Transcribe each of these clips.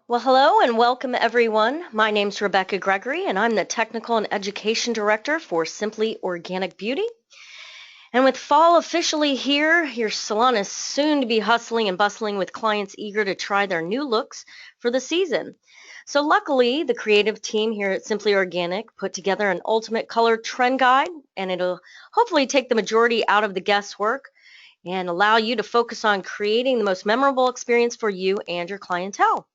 Well, hello and welcome everyone. My name's Rebecca Gregory and I'm the Technical and Education Director for Simply Organic Beauty. And with fall officially here, your salon is soon to be hustling and bustling with clients eager to try their new looks for the season. So luckily, the creative team here at Simply Organic put together an ultimate color trend guide, and it'll hopefully take the majority out of the guesswork and allow you to focus on creating the most memorable experience for you and your clientele.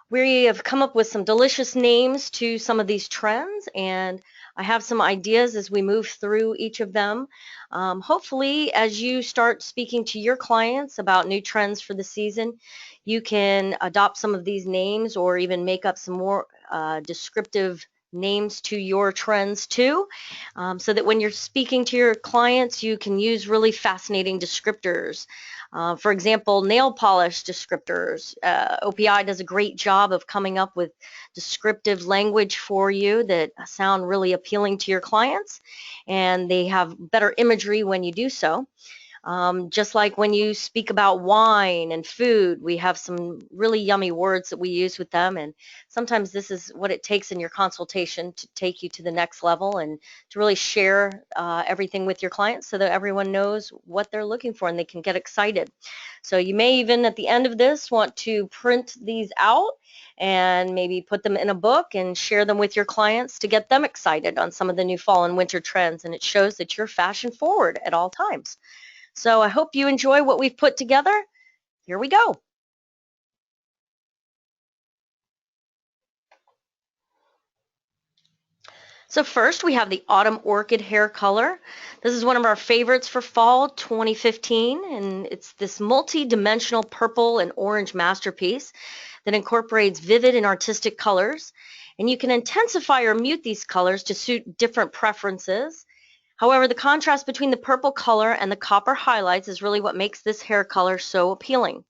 We have come up with some delicious names to some of these trends, and I have some ideas as we move through each of them. Hopefully, as you start speaking to your clients about new trends for the season, you can adopt some of these names or even make up some more descriptive names to your trends too, so that when you're speaking to your clients, you can use really fascinating descriptors. For example, nail polish descriptors. OPI does a great job of coming up with descriptive language for you that sound really appealing to your clients, and they have better imagery when you do so. Just like when you speak about wine and food, we have some really yummy words that we use with them, and sometimes this is what it takes in your consultation to take you to the next level and to really share everything with your clients so that everyone knows what they're looking for and they can get excited. So you may even at the end of this want to print these out and maybe put them in a book and share them with your clients to get them excited on some of the new fall and winter trends, and it shows that you're fashion forward at all times. So I hope you enjoy what we've put together. Here we go. So first we have the Autumn Orchid hair color. This is one of our favorites for fall 2015, and it's this multi-dimensional purple and orange masterpiece that incorporates vivid and artistic colors. And you can intensify or mute these colors to suit different preferences. However, the contrast between the purple color and the copper highlights is really what makes this hair color so appealing.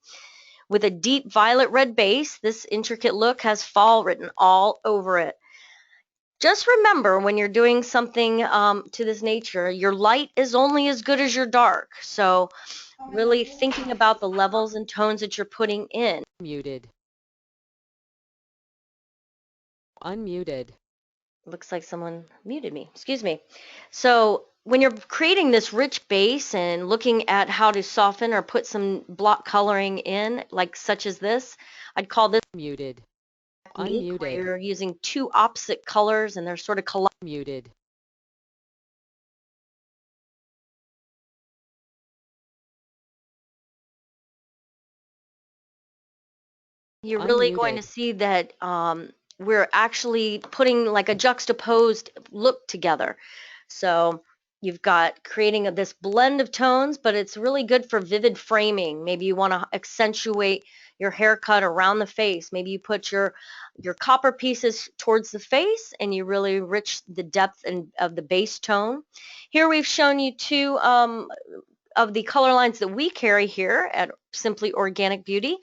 With a deep violet red base, this intricate look has fall written all over it. Just remember when you're doing something to this nature, your light is only as good as your dark. So really thinking about the levels and tones that you're putting in. Muted. Unmuted. Looks like someone muted me. Excuse me. So when you're creating this rich base and looking at how to soften or put some block coloring in, like such as this, I'd call this Muted. technique where Unmuted. you're using two opposite colors and they're sort of colliding. Muted. You're really going to Unmuted. see that we're actually putting like a juxtaposed look together. So you've got creating this blend of tones, but it's really good for vivid framing. Maybe you want to accentuate your haircut around the face. Maybe you put your copper pieces towards the face and you really enrich the depth and of the base tone. Here we've shown you two of the color lines that we carry here at Simply Organic Beauty.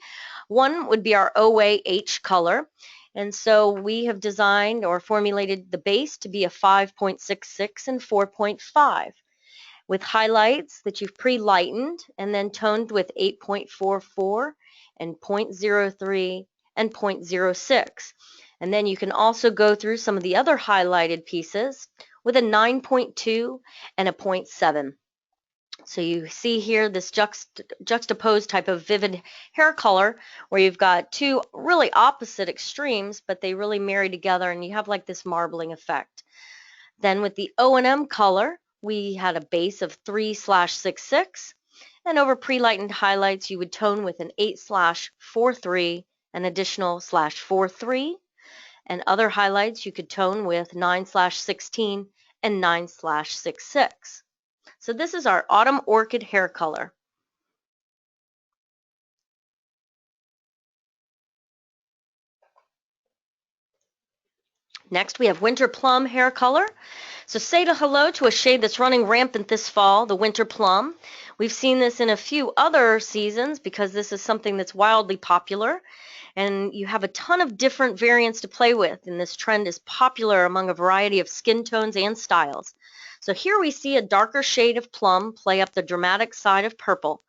One would be our OAH color. And so we have designed or formulated the base to be a 5.66 and 4.5 with highlights that you've pre-lightened and then toned with 8.44 and 0.03 and 0.06. And then you can also go through some of the other highlighted pieces with a 9.2 and a 0.7. So you see here this juxtaposed type of vivid hair color where you've got two really opposite extremes, but they really marry together and you have like this marbling effect. Then with the O&M color, we had a base of 3/66, and over pre-lightened highlights, you would tone with an 8/43, an additional /43, and other highlights you could tone with 9/16 and 9/66. So this is our Autumn Orchid hair color. Next we have Winter Plum hair color. So say hello to a shade that's running rampant this fall, the Winter Plum. We've seen this in a few other seasons because this is something that's wildly popular, and you have a ton of different variants to play with, and this trend is popular among a variety of skin tones and styles. So here we see a darker shade of plum play up the dramatic side of purple,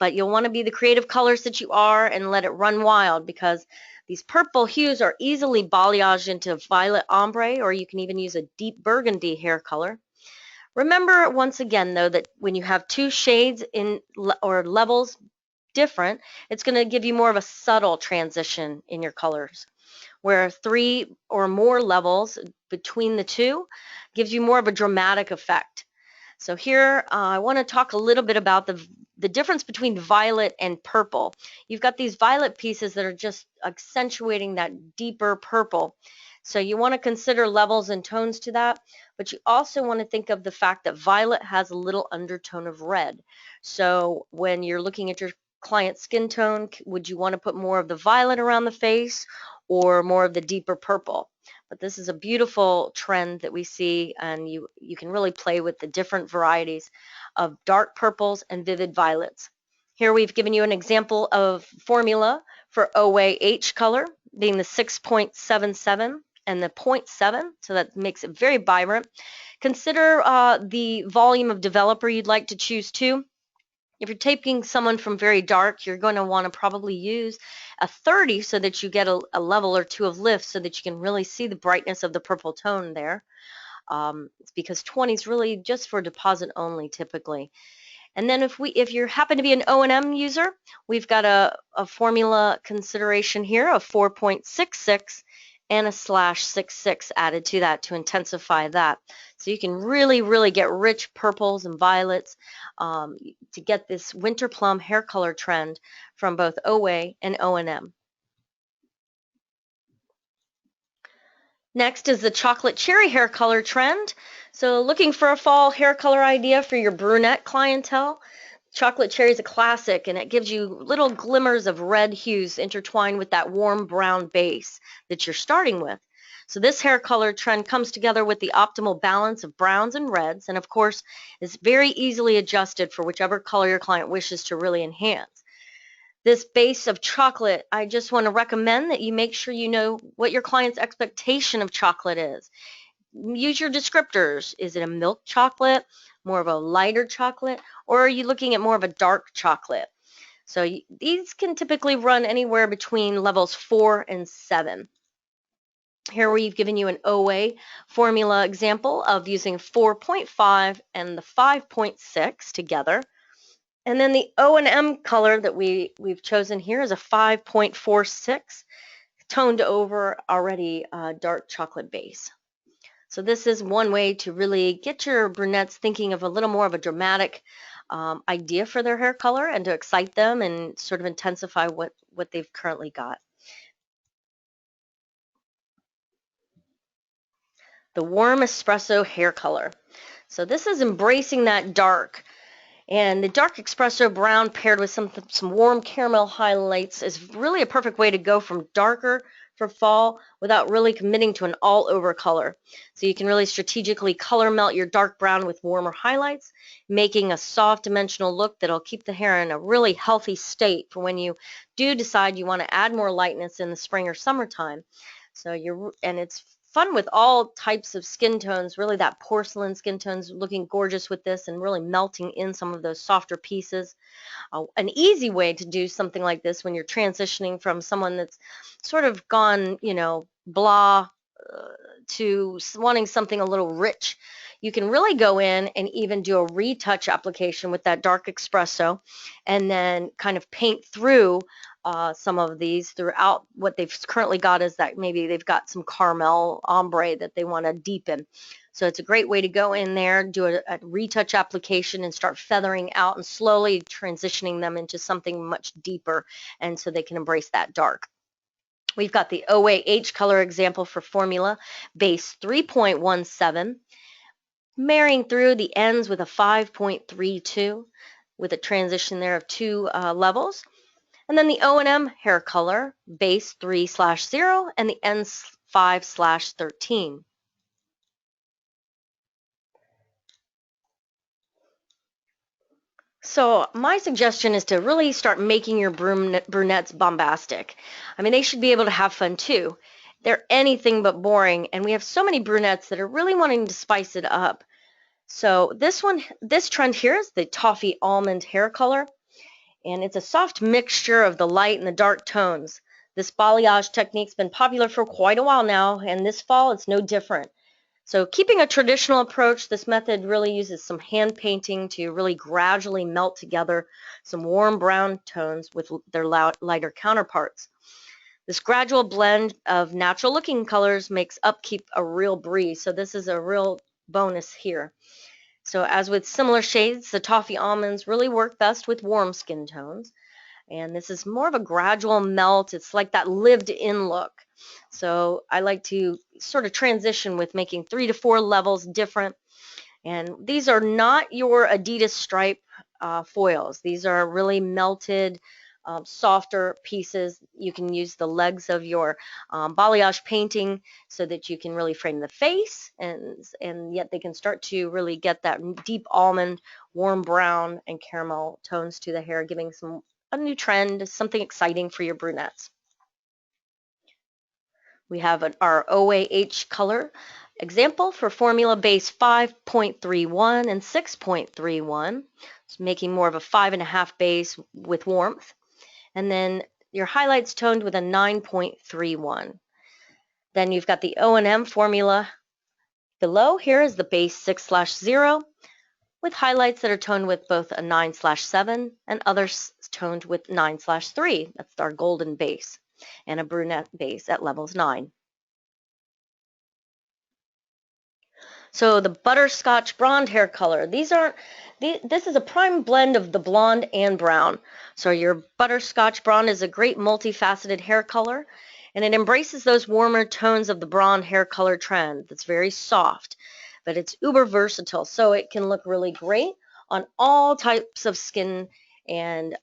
but you'll want to be the creative colors that you are and let it run wild because These purple hues are easily balayaged into violet ombre, or you can even use a deep burgundy hair color. Remember, once again, though, that when you have two shades in or levels different, it's going to give you more of a subtle transition in your colors, where 3 or more levels between the two gives you more of a dramatic effect. So here I want to talk a little bit about the difference between violet and purple. You've got these violet pieces that are just accentuating that deeper purple. So you want to consider levels and tones to that, but you also want to think of the fact that violet has a little undertone of red. So when you're looking at your client's skin tone, would you want to put more of the violet around the face or more of the deeper purple? But this is a beautiful trend that we see, and you can really play with the different varieties of dark purples and vivid violets. Here we've given you an example of formula for OAH color, being the 6.77 and the 0.7, so that makes it very vibrant. Consider the volume of developer you'd like to choose too. If you're taking someone from very dark, you're going to want to probably use a 30 so that you get a level or two of lift so that you can really see the brightness of the purple tone there. It's because 20 is really just for deposit only typically. And then if you happen to be an O&M user, we've got a formula consideration here of 4.66 and a /66 added to that to intensify that. So you can really get rich purples and violets to get this winter plum hair color trend from both OA and O&M. Next is the chocolate cherry hair color trend. So looking for a fall hair color idea for your brunette clientele, chocolate cherry is a classic, and it gives you little glimmers of red hues intertwined with that warm brown base that you're starting with. So this hair color trend comes together with the optimal balance of browns and reds, and of course is very easily adjusted for whichever color your client wishes to really enhance. This base of chocolate, I just want to recommend that you make sure you know what your client's expectation of chocolate is. Use your descriptors. Is it a milk chocolate, more of a lighter chocolate, or are you looking at more of a dark chocolate? So these can typically run anywhere between levels 4 and 7. Here we've given you an OA formula example of using 4.5 and the 5.6 together. And then the O&M color that we've chosen here is a 5.46, toned over already dark chocolate base. So this is one way to really get your brunettes thinking of a little more of a dramatic idea for their hair color and to excite them and sort of intensify what they've currently got. The warm espresso hair color. So this is embracing that dark. And the dark espresso brown paired with some warm caramel highlights is really a perfect way to go from darker for fall without really committing to an all-over color. So you can really strategically color melt your dark brown with warmer highlights, making a soft dimensional look that'll keep the hair in a really healthy state for when you do decide you want to add more lightness in the spring or summertime. So it's fun with all types of skin tones, really that porcelain skin tones looking gorgeous with this and really melting in some of those softer pieces. An easy way to do something like this when you're transitioning from someone that's sort of gone, blah, to wanting something a little rich. You can really go in and even do a retouch application with that dark espresso and then kind of paint through some of these throughout. What they've currently got is that maybe they've got some caramel ombre that they want to deepen. So it's a great way to go in there, do a retouch application and start feathering out and slowly transitioning them into something much deeper, and so they can embrace that dark. We've got the OAH color example for formula, base 3.17, marrying through the ends with a 5.32 with a transition there of 2 levels. And then the O&M hair color, base 3/0 and the ends 5/13. So my suggestion is to really start making your brunettes bombastic. I mean, they should be able to have fun too. They're anything but boring, and we have so many brunettes that are really wanting to spice it up. So this trend here is the Toffee Almond hair color, and it's a soft mixture of the light and the dark tones. This balayage technique's been popular for quite a while now, and this fall it's no different. So keeping a traditional approach, this method really uses some hand painting to really gradually melt together some warm brown tones with their lighter counterparts. This gradual blend of natural looking colors makes upkeep a real breeze. So this is a real bonus here. So as with similar shades, the Toffee Almonds really work best with warm skin tones. And this is more of a gradual melt. It's like that lived in look. So I like to sort of transition with making 3 to 4 levels different. And these are not your Adidas stripe foils. These are really melted, softer pieces. You can use the legs of your balayage painting so that you can really frame the face, and yet they can start to really get that deep almond, warm brown, and caramel tones to the hair, giving a new trend, something exciting for your brunettes. We have our OAH color example for formula base 5.31 and 6.31. It's making more of a 5.5 base with warmth. And then your highlights toned with a 9.31. Then you've got the O&M formula below. Here is the base 6/0 with highlights that are toned with both a 9/7 and others toned with 9/3. That's our golden base, and a brunette base at levels 9. So the Butterscotch Bronde hair color. This is a prime blend of the blonde and brown. So your Butterscotch Bronde is a great multifaceted hair color, and it embraces those warmer tones of the blonde hair color trend. That's very soft, but it's uber versatile, so it can look really great on all types of skin. And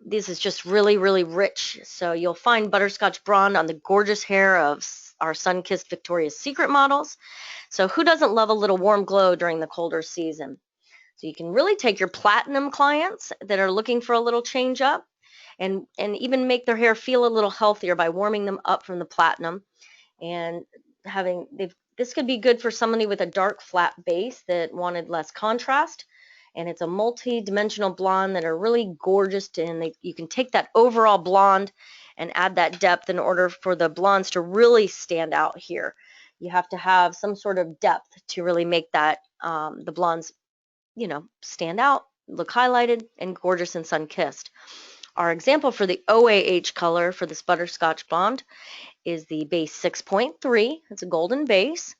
this is just really, really rich. So you'll find Butterscotch Bronde on the gorgeous hair of our sun-kissed Victoria's Secret models. So who doesn't love a little warm glow during the colder season? So you can really take your platinum clients that are looking for a little change up and even make their hair feel a little healthier by warming them up from the platinum. And this could be good for somebody with a dark flat base that wanted less contrast. And it's a multi-dimensional blonde that are really gorgeous, and you can take that overall blonde and add that depth in order for the blondes to really stand out here. You have to have some sort of depth to really make that the blondes, stand out, look highlighted, and gorgeous and sun-kissed. Our example for the OAH color for this Butterscotch Blonde is the base 6.3. It's a golden base.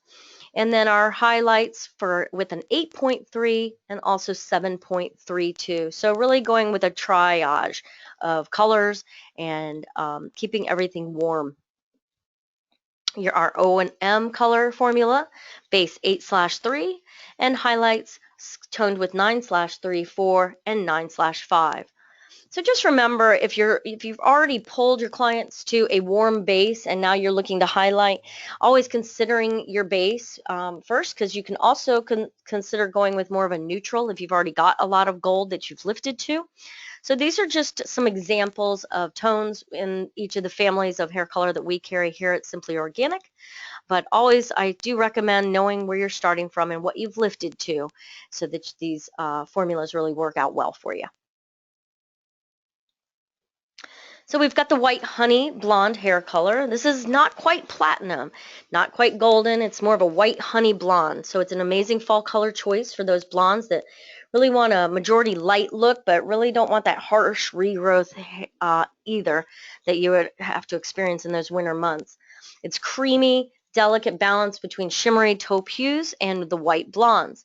And then our highlights with an 8.3 and also 7.32. So really going with a triage of colors and keeping everything warm. Our O&M color formula, base 8/3, and highlights toned with 9/3, 4, and 9/5. So just remember, if you've already pulled your clients to a warm base and now you're looking to highlight, always considering your base first, because you can also consider going with more of a neutral if you've already got a lot of gold that you've lifted to. So these are just some examples of tones in each of the families of hair color that we carry here at Simply Organic. But always, I do recommend knowing where you're starting from and what you've lifted to so that these formulas really work out well for you. So we've got the white honey blonde hair color. This is not quite platinum, not quite golden. It's more of a white honey blonde. So it's an amazing fall color choice for those blondes that really want a majority light look, but really don't want that harsh regrowth either that you would have to experience in those winter months. It's creamy, delicate balance between shimmery taupe hues and the white blondes.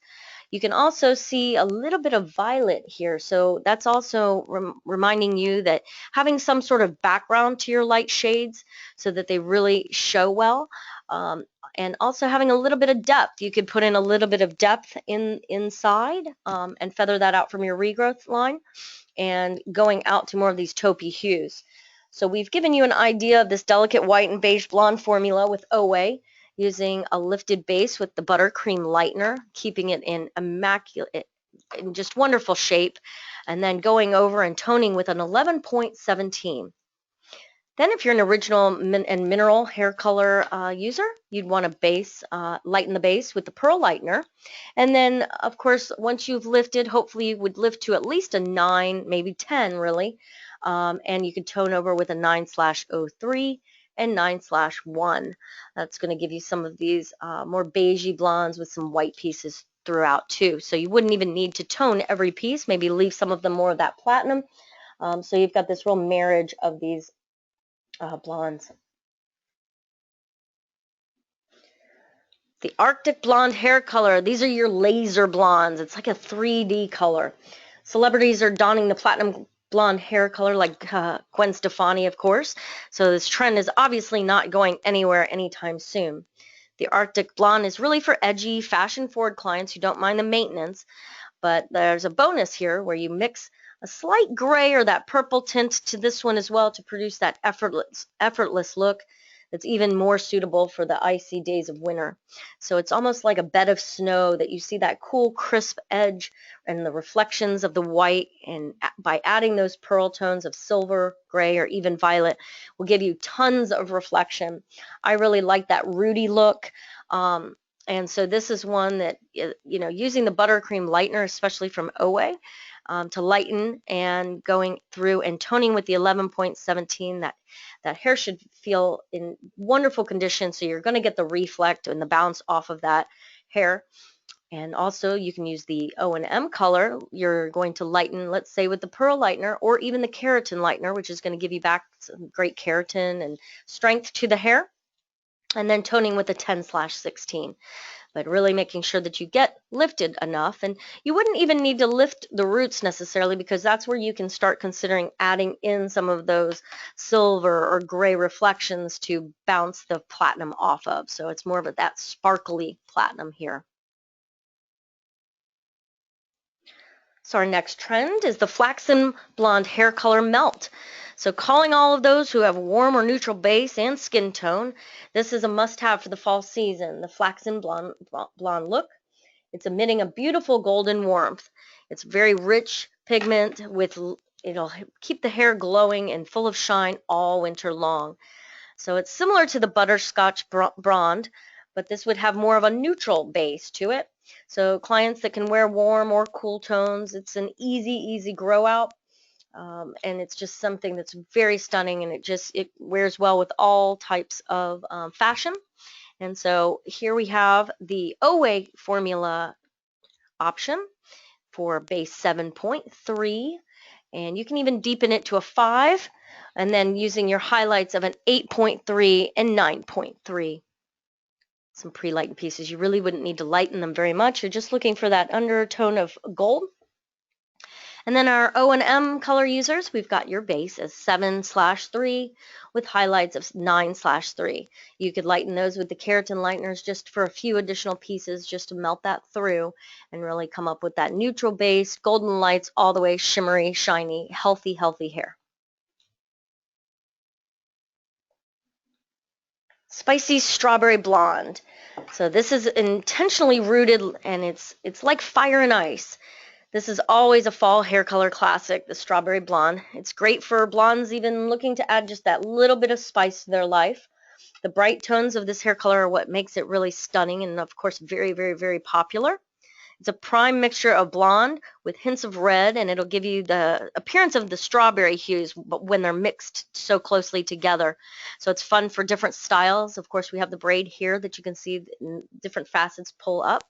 You can also see a little bit of violet here, so that's also reminding you that having some sort of background to your light shades so that they really show well, and also having a little bit of depth. You could put in a little bit of depth inside and feather that out from your regrowth line and going out to more of these taupey hues. So we've given you an idea of this delicate white and beige blonde formula with OA, using a lifted base with the buttercream lightener, keeping it in immaculate, in just wonderful shape, and then going over and toning with an 11.17. Then if you're an original and mineral hair color user, you'd want to lighten the base with the pearl lightener. And then, of course, once you've lifted, hopefully you would lift to at least a 9, maybe 10 really, and you can tone over with a 9/03 and 9/1. That's going to give you some of these more beigey blondes with some white pieces throughout too. So you wouldn't even need to tone every piece, maybe leave some of them more of that platinum. So you've got this real marriage of these blondes. The Arctic Blonde hair color. These are your laser blondes. It's like a 3D color. Celebrities are donning the platinum blonde hair color like Gwen Stefani, of course. So this trend is obviously not going anywhere anytime soon. The Arctic Blonde is really for edgy, fashion-forward clients who don't mind the maintenance, but there's a bonus here where you mix a slight gray or that purple tint to this one as well to produce that effortless look that's even more suitable for the icy days of winter. So it's almost like a bed of snow that you see that cool, crisp edge and the reflections of the white, and by adding those pearl tones of silver, gray, or even violet will give you tons of reflection. I really like that rooty look. And so this is one that, using the buttercream lightener, especially from OA, to lighten and going through and toning with the 11.17, that hair should feel in wonderful condition. So you're going to get the reflect and the bounce off of that hair. And also you can use the O&M color. You're going to lighten, let's say, with the pearl lightener or even the keratin lightener, which is going to give you back some great keratin and strength to the hair. And then toning with the 10/16, but really making sure that you get lifted enough. And you wouldn't even need to lift the roots necessarily, because that's where you can start considering adding in some of those silver or gray reflections to bounce the platinum off of. So it's more of that sparkly platinum here. So our next trend is the Flaxen Blonde hair color melt. So calling all of those who have warm or neutral base and skin tone, this is a must-have for the fall season, the Flaxen blonde look. It's emitting a beautiful golden warmth. It's very rich pigment it'll keep the hair glowing and full of shine all winter long. So it's similar to the Butterscotch Bronde, but this would have more of a neutral base to it. So clients that can wear warm or cool tones, it's an easy grow out. And it's just something that's very stunning, and it wears well with all types of fashion. And so here we have the OA formula option for base 7.3, and you can even deepen it to a 5, and then using your highlights of an 8.3 and 9.3. Some pre-lightened pieces. You really wouldn't need to lighten them very much. You're just looking for that undertone of gold. And then our O&M color users, we've got your base as 7/3 with highlights of 9/3. You could lighten those with the keratin lighteners just for a few additional pieces, just to melt that through and really come up with that neutral base, golden lights, all the way shimmery, shiny, healthy hair. Spicy Strawberry Blonde. So this is intentionally rooted, and it's like fire and ice. This is always a fall hair color classic, the Strawberry Blonde. It's great for blondes even looking to add just that little bit of spice to their life. The bright tones of this hair color are what makes it really stunning, and of course very popular. It's a prime mixture of blonde with hints of red, and it'll give you the appearance of the strawberry hues, but when they're mixed so closely together. So it's fun for different styles. Of course, we have the braid here that you can see in different facets pull up.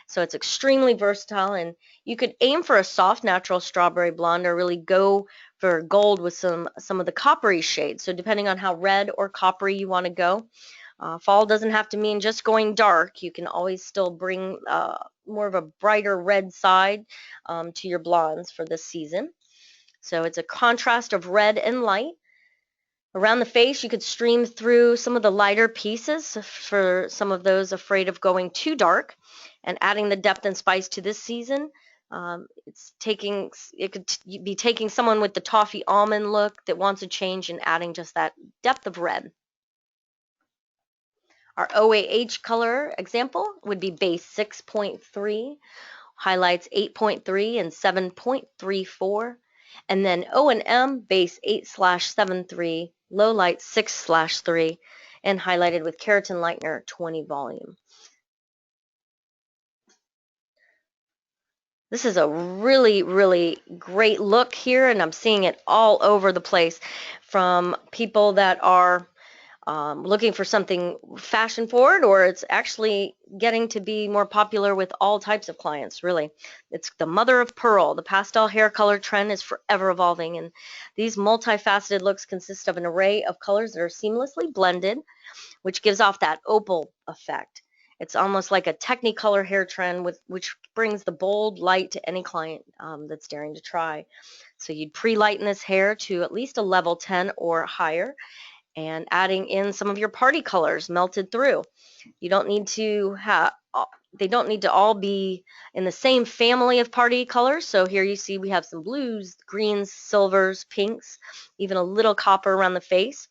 So it's extremely versatile, and you could aim for a soft natural strawberry blonde or really go for gold with some of the coppery shades. So depending on how red or coppery you want to go. Fall doesn't have to mean just going dark. You can always still bring more of a brighter red side to your blondes for this season. So it's a contrast of red and light. Around the face, you could stream through some of the lighter pieces for some of those afraid of going too dark, and adding the depth and spice to this season. It could be taking someone with the Toffee Almond look that wants a change and adding just that depth of red. Our OAH color example would be base 6.3, highlights 8.3 and 7.34, and then O&M base 8/73, low light 6/3, and highlighted with keratin lightener 20 volume. This is a really, really great look here, and I'm seeing it all over the place from people that are looking for something fashion forward, or it's actually getting to be more popular with all types of clients, really. It's the mother of pearl. The pastel hair color trend is forever evolving, and these multifaceted looks consist of an array of colors that are seamlessly blended, which gives off that opal effect. It's almost like a technicolor hair trend which brings the bold light to any client that's daring to try. So you'd pre-lighten this hair to at least a level 10 or higher, and adding in some of your party colors melted through. You don't need to have, they don't need to all be in the same family of party colors. So here you see we have some blues, greens, silvers, pinks, even a little copper around the face.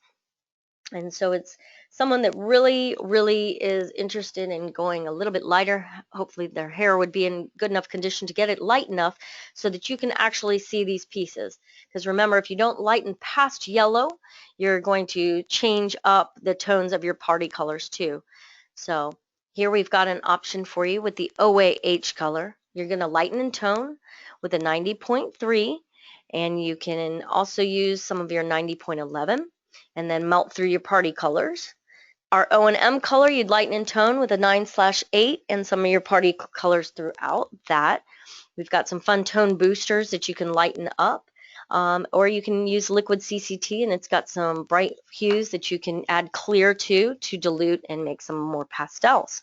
And so it's someone that really, really is interested in going a little bit lighter. Hopefully their hair would be in good enough condition to get it light enough so that you can actually see these pieces. Because remember, if you don't lighten past yellow, you're going to change up the tones of your party colors too. So here we've got an option for you with the OAH color. You're going to lighten and tone with a 90.3, and you can also use some of your 90.11 and then melt through your party colors. Our O&M color, you'd lighten and tone with a 9/8 and some of your party colors throughout that. We've got some fun tone boosters that you can lighten up, or you can use liquid CCT, and it's got some bright hues that you can add clear to dilute and make some more pastels.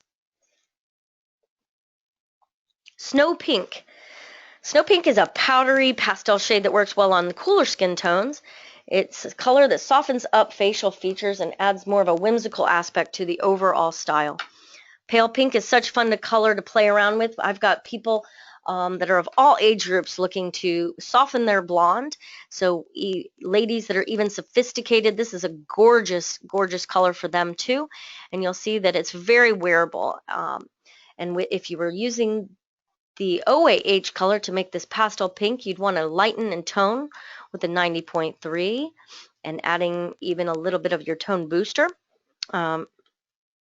Snow Pink. Snow Pink is a powdery pastel shade that works well on the cooler skin tones. It's a color that softens up facial features and adds more of a whimsical aspect to the overall style. Pale pink is such fun to color to play around with. I've got people that are of all age groups looking to soften their blonde. So ladies that are even sophisticated, this is a gorgeous, gorgeous color for them too. And you'll see that it's very wearable. And if you were using the OAH color to make this pastel pink, you'd want to lighten and tone with a 90.3 and adding even a little bit of your tone booster.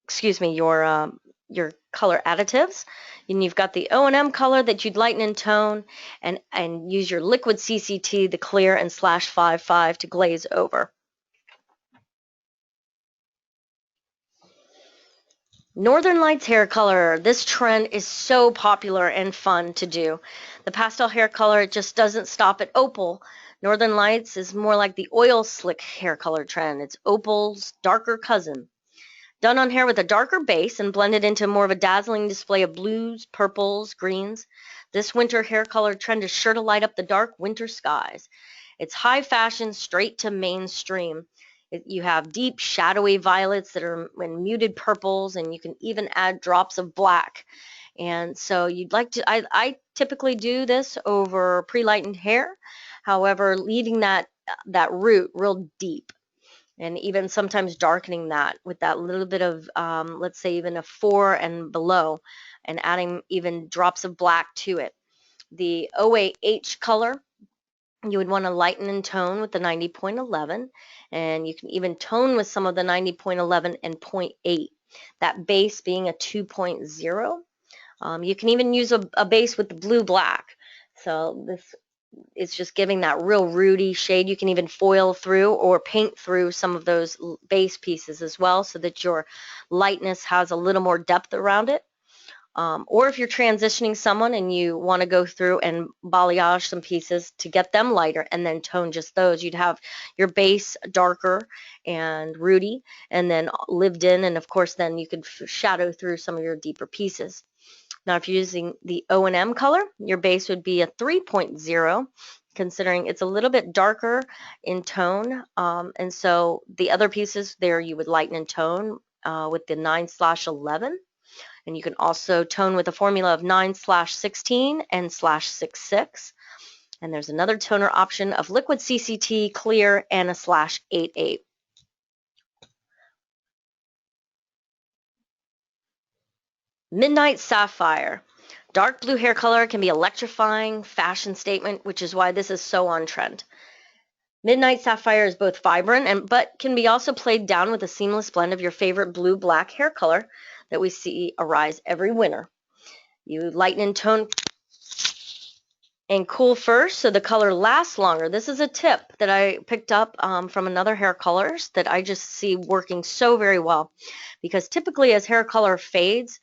Excuse me, your color additives. And you've got the O&M color that you'd lighten and tone and use your liquid CCT, the clear and /55 to glaze over. Northern Lights hair color. This trend is so popular and fun to do. The pastel hair color, it just doesn't stop at opal. Northern Lights is more like the oil slick hair color trend. It's opal's darker cousin. Done on hair with a darker base and blended into more of a dazzling display of blues, purples, greens. This winter hair color trend is sure to light up the dark winter skies. It's high fashion, straight to mainstream. You have deep, shadowy violets that are in muted purples, and you can even add drops of black. And so you'd like to, I typically do this over pre-lightened hair, however, leaving that root real deep, and even sometimes darkening that with that little bit of, let's say even a 4 and below, and adding even drops of black to it. The OAH color, you would want to lighten and tone with the 90.11, and you can even tone with some of the 90.11 and 0.8, that base being a 2.0. You can even use a base with the blue black. So this is just giving that real rooty shade. You can even foil through or paint through some of those base pieces as well, so that your lightness has a little more depth around it. Or if you're transitioning someone and you want to go through and balayage some pieces to get them lighter and then tone just those, you'd have your base darker and rooty and then lived in, and of course then you could shadow through some of your deeper pieces. Now if you're using the O&M color, your base would be a 3.0, considering it's a little bit darker in tone, and so the other pieces there you would lighten and tone with the 9/11. And you can also tone with a formula of 9/16 and /66. And there's another toner option of liquid CCT, clear, and a /88. Midnight Sapphire. Dark blue hair color can be electrifying, fashion statement, which is why this is so on trend. Midnight Sapphire is both vibrant but can be also played down with a seamless blend of your favorite blue-black hair color that we see arise every winter. You lighten and tone and cool first so the color lasts longer. This is a tip that I picked up from another hair colorist that I just see working so very well, because typically as hair color fades,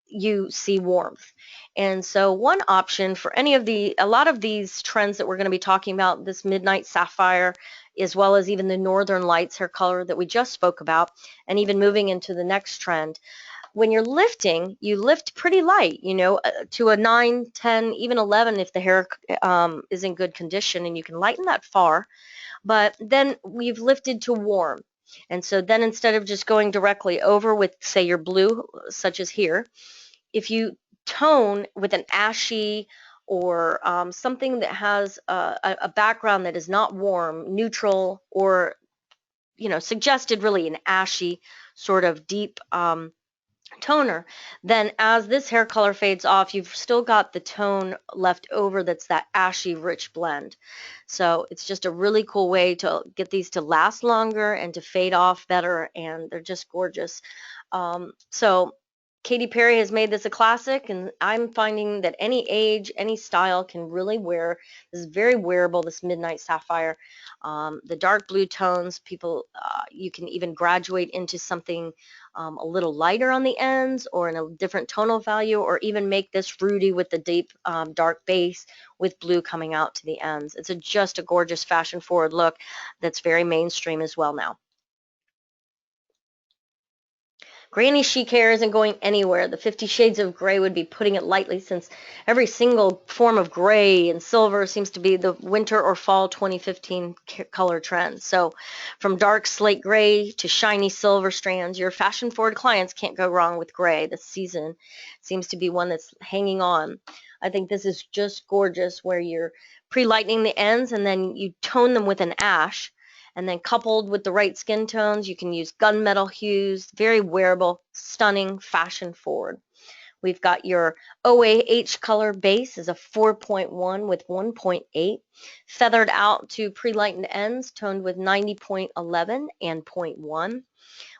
you see warmth. And so one option for a lot of these trends that we're going to be talking about, this Midnight Sapphire, as well as even the Northern Lights hair color that we just spoke about, and even moving into the next trend, when you're lifting, you lift pretty light, to a 9, 10, even 11 if the hair is in good condition, and you can lighten that far. But then we've lifted to warm. And so then instead of just going directly over with, say, your blue, such as here, if you tone with an ashy or something that has a background that is not warm, neutral, or, suggested really an ashy sort of deep toner, then as this hair color fades off, you've still got the tone left over that's that ashy rich blend. So it's just a really cool way to get these to last longer and to fade off better, and they're just gorgeous. So Katy Perry has made this a classic, and I'm finding that any age, any style can really wear. This is very wearable, this Midnight Sapphire. The dark blue tones, you can even graduate into something a little lighter on the ends or in a different tonal value, or even make this fruity with the deep dark base with blue coming out to the ends. It's just a gorgeous fashion forward look that's very mainstream as well now. Granny chic hair isn't going anywhere. The 50 Shades of Gray would be putting it lightly, since every single form of gray and silver seems to be the winter or fall 2015 color trend. So from dark slate gray to shiny silver strands, your fashion forward clients can't go wrong with gray. This season seems to be one that's hanging on. I think this is just gorgeous, where you're pre-lightening the ends and then you tone them with an ash. And then coupled with the right skin tones, you can use gunmetal hues, very wearable, stunning, fashion forward. We've got your OAH color base is a 4.1 with 1.8, feathered out to pre-lightened ends, toned with 90.11 and 0.1.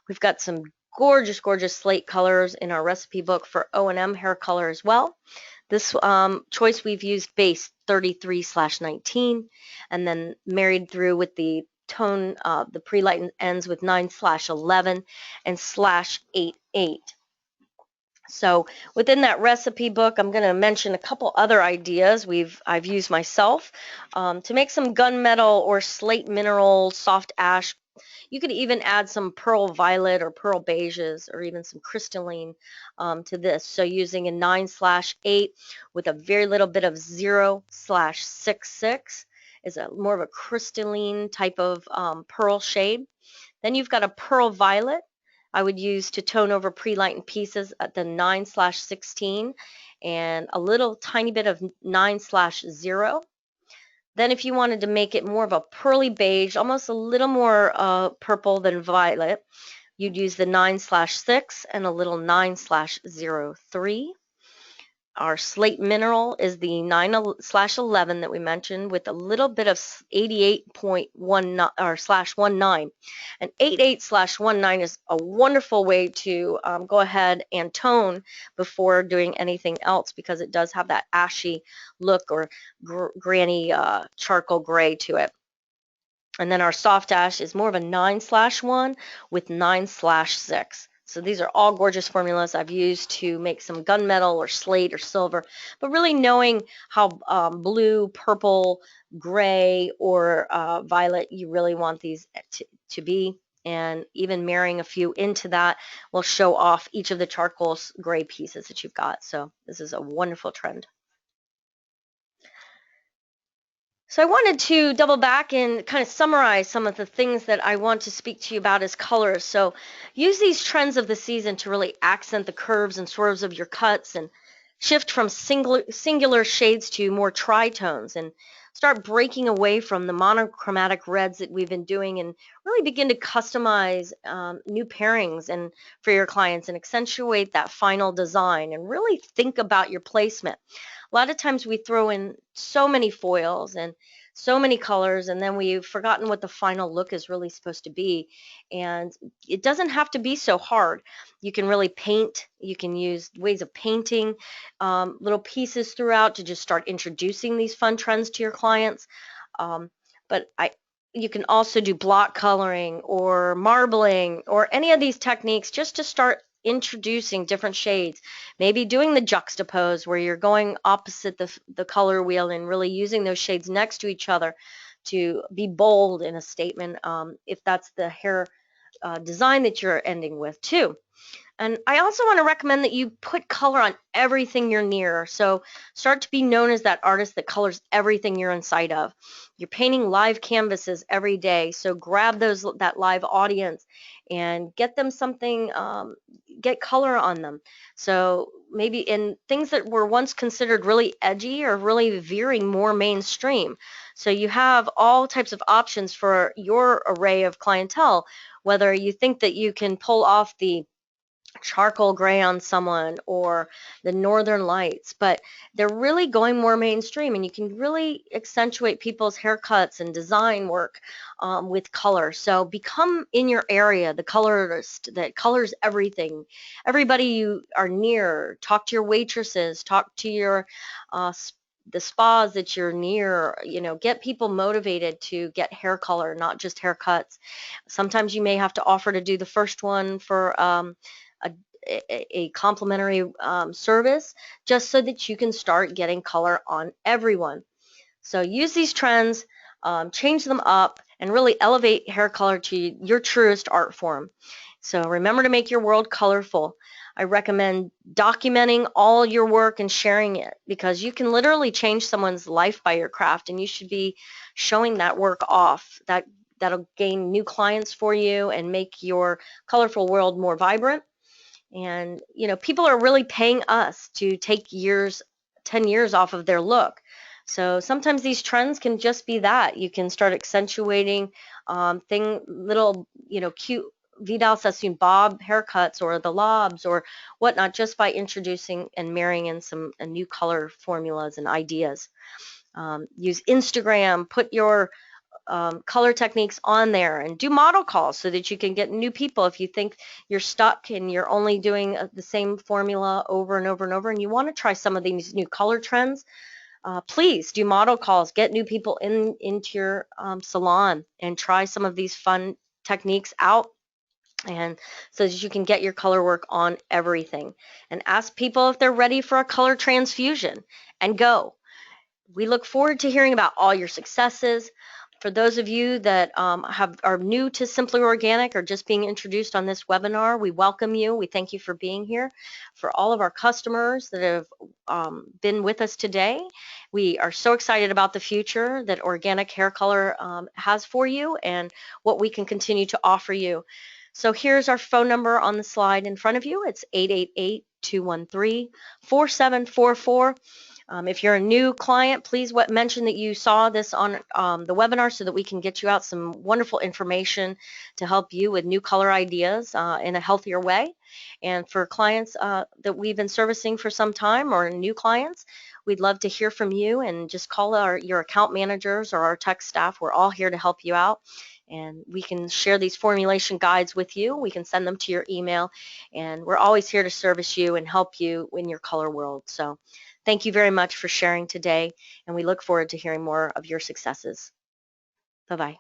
We've got some gorgeous, gorgeous slate colors in our recipe book for O&M hair color as well. This choice we've used base 33/19, and then married through with the tone, the pre-lightened ends with 9/11 and /88. So within that recipe book, I'm going to mention a couple other ideas I've used myself to make some gunmetal or slate mineral soft ash. You could even add some pearl violet or pearl beiges, or even some crystalline to this. So using a 9/8 with a very little bit of 0/66 is more of a crystalline type of pearl shade. Then you've got a pearl violet I would use to tone over pre-lightened pieces at the 9/16 and a little tiny bit of 9/0. Then if you wanted to make it more of a pearly beige, almost a little more purple than violet, you'd use the 9/6 and a little 9/03. Our slate mineral is the 9/11 that we mentioned, with a little bit of 88.19 or /19. And 88/19 is a wonderful way to go ahead and tone before doing anything else, because it does have that ashy look or granny charcoal gray to it. And then our soft ash is more of a 9/1 with 9/6. So these are all gorgeous formulas I've used to make some gunmetal or slate or silver, but really knowing how blue, purple, gray, or violet you really want these to be, and even marrying a few into that will show off each of the charcoal gray pieces that you've got. So this is a wonderful trend. So I wanted to double back and kind of summarize some of the things that I want to speak to you about as colors. So use these trends of the season to really accent the curves and swerves of your cuts, and shift from singular shades to more tritones, and start breaking away from the monochromatic reds that we've been doing, and really begin to customize new pairings and for your clients, and accentuate that final design, and really think about your placement. A lot of times we throw in so many foils and so many colors, and then we've forgotten what the final look is really supposed to be. And it doesn't have to be so hard. You can really paint. You can use ways of painting little pieces throughout to just start introducing these fun trends to your clients. Um, but you can also do block coloring or marbling or any of these techniques just to start introducing different shades. Maybe doing the juxtapose where you're going opposite the color wheel and really using those shades next to each other to be bold in a statement, if that's the hair design that you're ending with too. And I also want to recommend that you put color on everything you're near. So start to be known as that artist that colors everything you're inside of. You're painting live canvases every day. So grab that live audience and get them something, get color on them. So maybe in things that were once considered really edgy or really veering more mainstream. So you have all types of options for your array of clientele, whether you think that you can pull off the charcoal gray on someone or the northern lights, but they're really going more mainstream, and you can really accentuate people's haircuts and design work with color. So become in your area the colorist that colors everything. Everybody you are near, talk to your waitresses, talk to your the spas that you're near, get people motivated to get hair color, not just haircuts. Sometimes you may have to offer to do the first one for a, a complimentary service, just so that you can start getting color on everyone. So use these trends, change them up, and really elevate hair color to your truest art form. So remember to make your world colorful. I recommend documenting all your work and sharing it, because you can literally change someone's life by your craft, and you should be showing that work off. That'll gain new clients for you and make your colorful world more vibrant. And, people are really paying us to take 10 years off of their look. So sometimes these trends can just be that. You can start accentuating little, cute Vidal Sassoon bob haircuts or the lobs or whatnot, just by introducing and marrying in some new color formulas and ideas. Use Instagram, put your color techniques on there, and do model calls so that you can get new people. If you think you're stuck and you're only doing the same formula over and over and over, and you want to try some of these new color trends, please do model calls. Get new people into your salon and try some of these fun techniques out, and so that you can get your color work on everything. And ask people if they're ready for a color transfusion, and go. We look forward to hearing about all your successes. For those of you that are new to Simply Organic or just being introduced on this webinar, we welcome you. We thank you for being here. For all of our customers that have been with us today, we are so excited about the future that organic hair color has for you and what we can continue to offer you. So here's our phone number on the slide in front of you. It's 888-213-4744. If you're a new client, please mention that you saw this on the webinar so that we can get you out some wonderful information to help you with new color ideas in a healthier way. And for clients that we've been servicing for some time, or new clients, we'd love to hear from you, and just call your account managers or our tech staff. We're all here to help you out. And we can share these formulation guides with you. We can send them to your email, and we're always here to service you and help you in your color world. So thank you very much for sharing today, and we look forward to hearing more of your successes. Bye-bye.